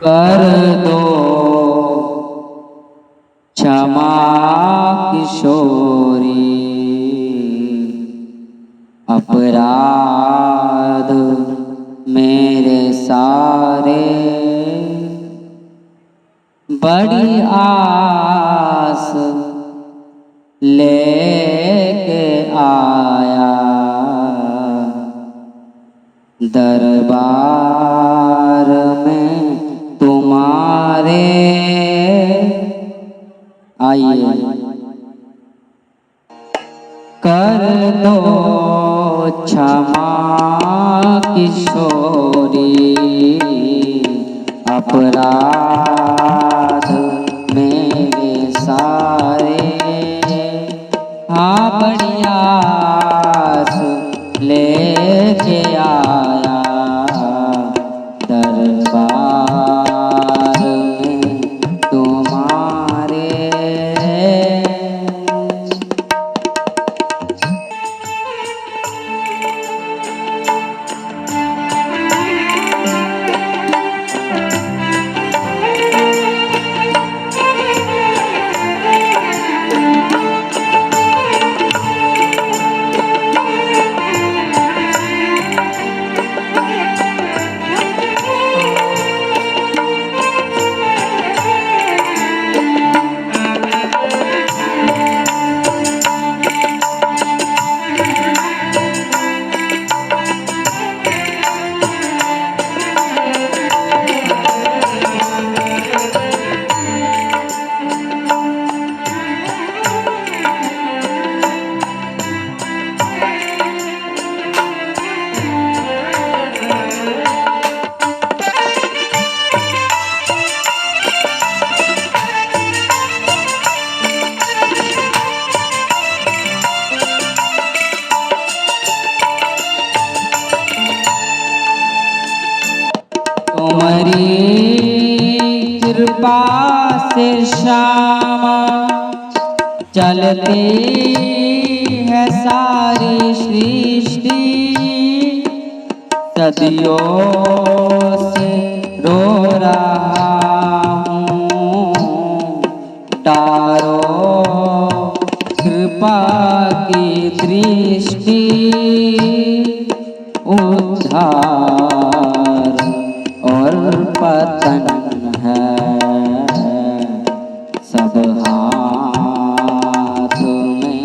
कर दो क्षमा किशोरी, अपराध मेरे सारे बड़ी आस लेके आया दरबार में तुम्हारे। आइए कर दो क्षमा किशोरी, अपराध मेरे सारे हाँ बड़ी आस लेके आया दरबार में तुम्हारे। तुम्हारी कृपा से श्यामा चलती है सारी सृष्टि, सदियों से रो रहा हूँ तारो कृपा की दृष्टि, उद्धार और पतन है सब हाथ में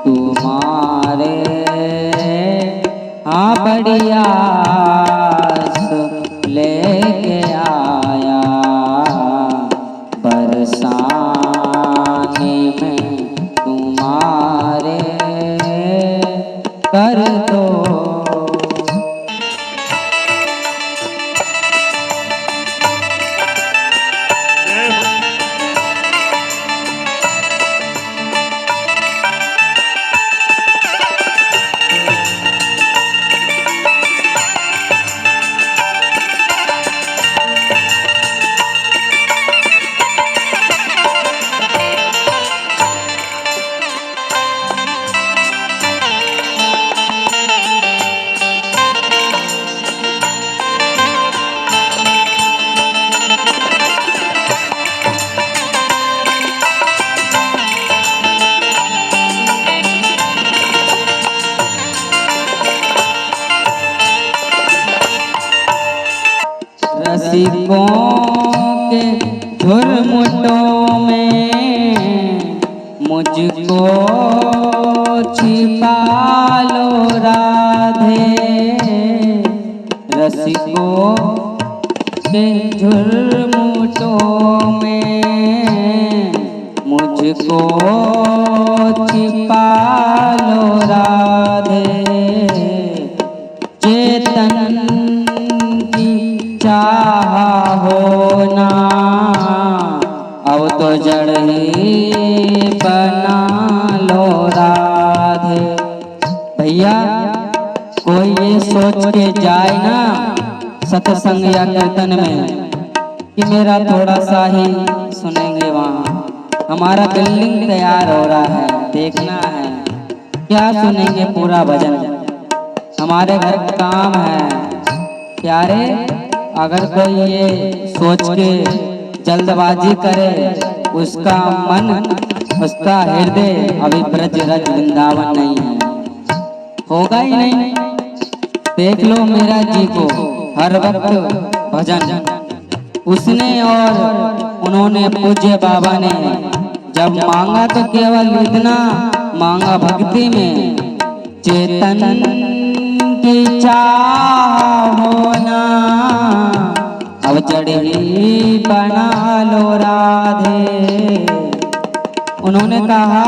तुम्हारे। हाँ बड़ी आस लेके आया बरसाने में तुम्हारे। कर दो रसिकों के झुरमुटों में मुझको छिपा लो राधे, रसिकों के झुरमुटों में मुझको छिपा लो राधे, चेतन चाह होना अब तो जड़ ही बना लो राधे। भैया कोई ये सोच के जाए ना सत्संग या कीर्तन में कि मेरा थोड़ा सा ही सुनेंगे, वहाँ हमारा बिल्डिंग तैयार हो रहा है, देखना है क्या सुनेंगे पूरा भजन। हमारे घर काम है प्यारे, अगर कोई ये सोच के जल्दबाजी करे, उसका मन, उसका हृदय अभी ब्रज रज वृंदावन नहीं है, होगा ही नहीं। देख लो मीरा जी को, हर वक्त भजन उसने और उन्होंने, पूज्य बाबा ने जब मांगा तो केवल इतना मांगा भक्ति में, चेतन की चाह होना अब जड़ी बना लो राधे। उन्होंने कहा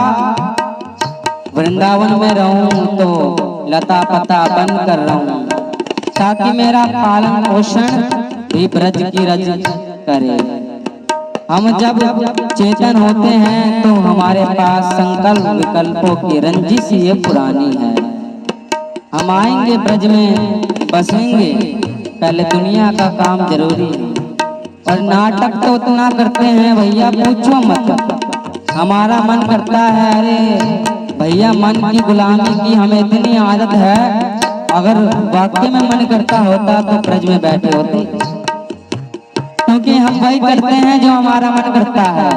वृंदावन में रहूं तो लता पता बन कर रहूं, ताकि मेरा पालन पोषण भी ब्रज की रज करे। हम जब चेतन होते हैं तो हमारे पास संकल्प विकल्पों की रंजिश ये पुरानी है। हम आएंगे ब्रज में बसेंगे, पहले दुनिया का काम जरूरी है। और नाटक तो उतना करते हैं भैया पूछो मत। हमारा मन करता है, अरे भैया मन की गुलामी की हमें इतनी आदत है, अगर वाकई में मन करता होता तो ब्रज में बैठे होते, क्योंकि हम वही करते हैं जो हमारा मन करता है।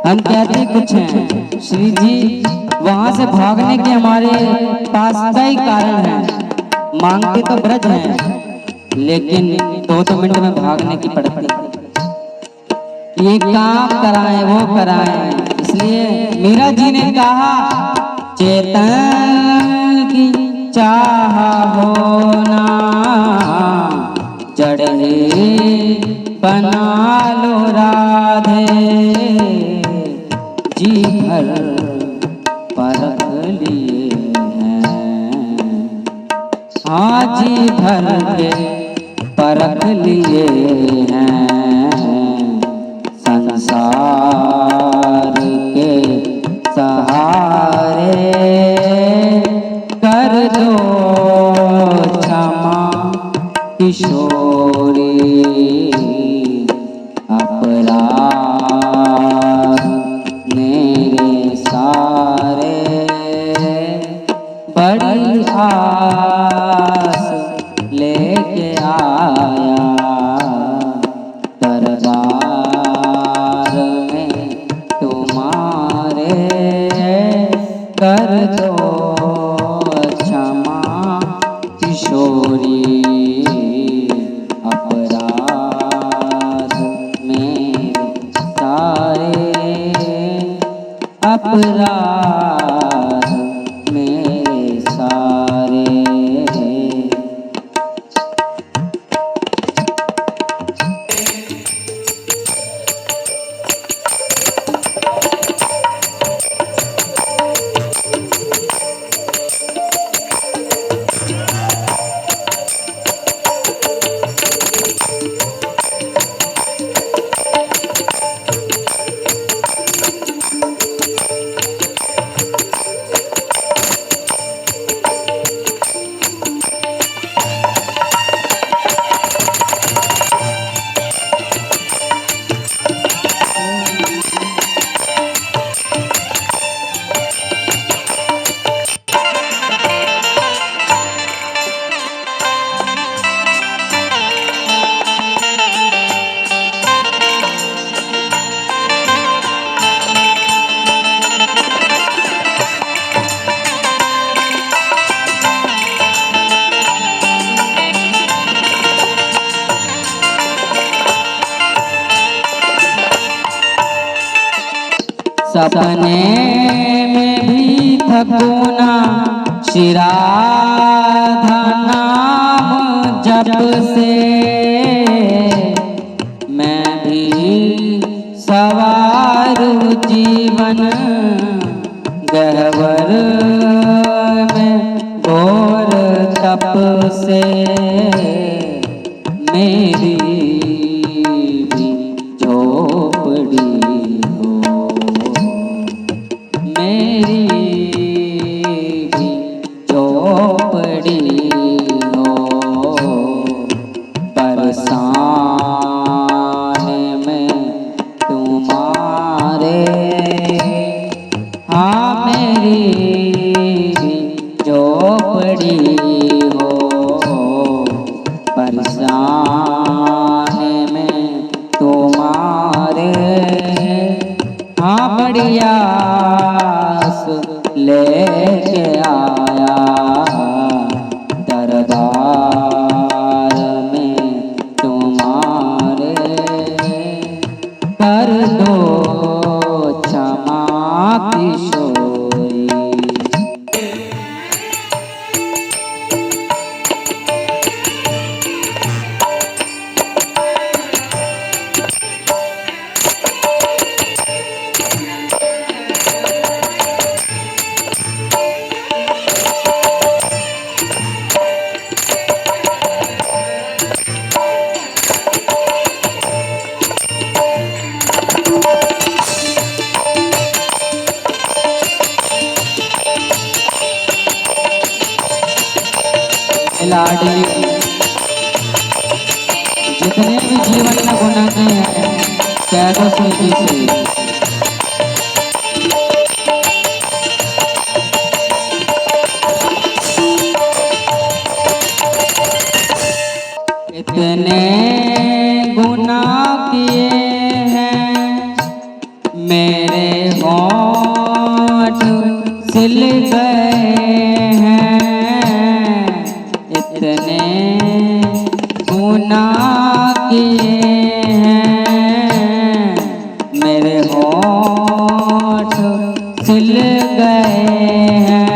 हम कहते कुछ हैं श्री जी, वहां से भागने के हमारे पास कई कारण हैं। मांगते तो ब्रज हैं, लेकिन 2 मिनट में भागने की पड़ती, ये काम कराएं वो कराएं। इसलिए मीरा जी ने कहा चेतन की चाह होना जड़े बना लो राधे, जी भर परख लिए हैं, हाँ जी भर के परख लिए हैं, संसार के सहारे कर दो क्षमा किशोरी, अपराध मेरे सारे बड़ी आस लेके आया, दरबार में तुम्हारे कर दो क्षमा किशोरी, अपराध मेरे सारे, अपराध मेरे सारे। सपने में भी थकूना श्री राधा नाम जप से, मैं भी सवार जीवन गहवर में घोर तप से, मेरी भी झोपड़ी मेरी भी झोपड़ी हो, लाडली जितने भी जीवन में गुनाह किए हैं कह दो सुई से। इतने गुनाह किए हैं मेरे होंठ सिल गए हैं। इतने गुनाह किए हैं मेरे होंठ सिल गए हैं।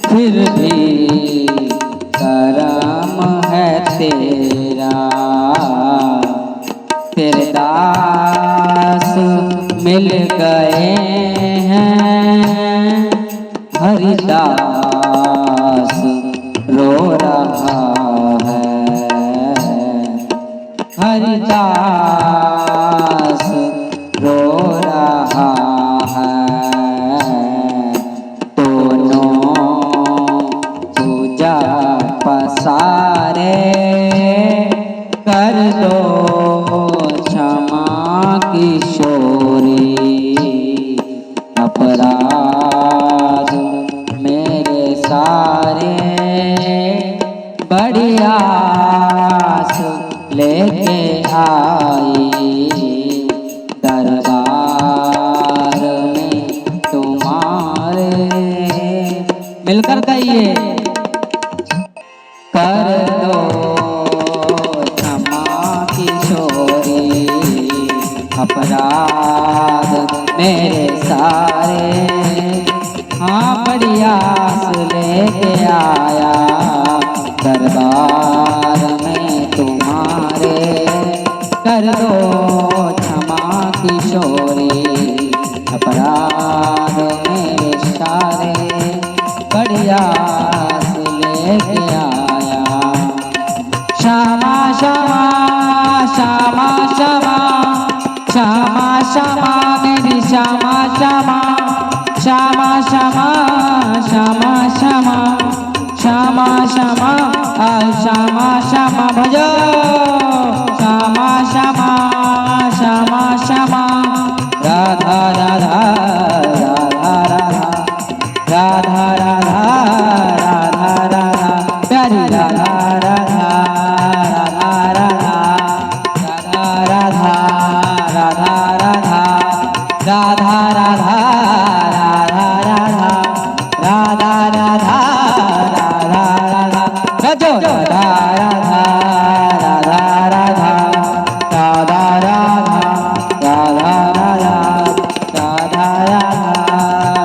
फिर भी करम है तेरा, तेरे दास मिल गए हैं। हरिदास रो रहा है, हरिदास रो रहा है। दोनों पूजा पसारे कर दो क्षमा किशोरी। अपराध मेरे सारे बड़ी आस लेके आई। दरबार में तुम्हारे मिलकर कहिए कर दो क्षमा किशोरी। अपराध मेरे सारे हाँ बड़ी आस लेके आया। दरबार में तुम्हारे कर दो क्षमा किशोरी। अपराध मेरे सारे बड़ी आस लेके आया। क्षमा क्षमा क्षमा क्षमा क्षमा क्षमा मेरी क्षमा क्षमा क्षमा क्षमा क्षमा क्षमा क्षमा क्षमा क्षमा क्षमा भजो। क्षमा क्षमा क्षमा क्षमा राधा राधा राधा राधा राधा राधा राधा राधा प्यारी राधा राधा राधा राधा राधा राधा राधा राधा राधा राधा राधा राधा राधा राधा बजो राधा राधा राधा राधा राधा राधा राधा राधा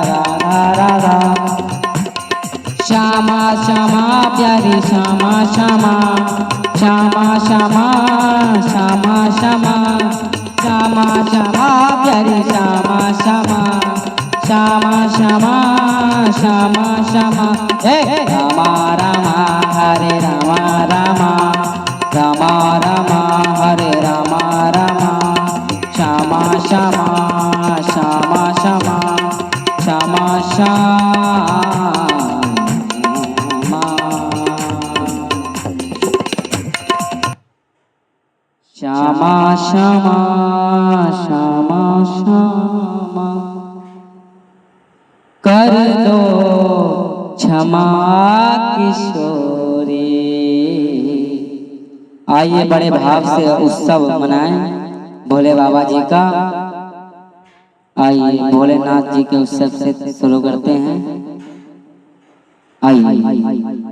राधा राधा। श्यामा श्यामा प्यारी श्यामा श्यामा श्यामा श्यामा श्यामा श्यामा श्यामा श्यामा प्यारी श्यामा श्यामा श्यामा श्यामा श्यामा श्यामा हे रामा रामा हरे रामा रामा रामा रामा हरे रामा रामा। श्यामा श्यामा श्यामा श्यामा श्यामा श्यामा। श्यामा श्यामा श्यामा श्यामा कर दो क्षमा किशोरी। आइए बड़े भाव से उत्सव मनाएं भोले बाबा जी का। आइए भोलेनाथ जी के उत्सव से शुरू करते हैं। आइए।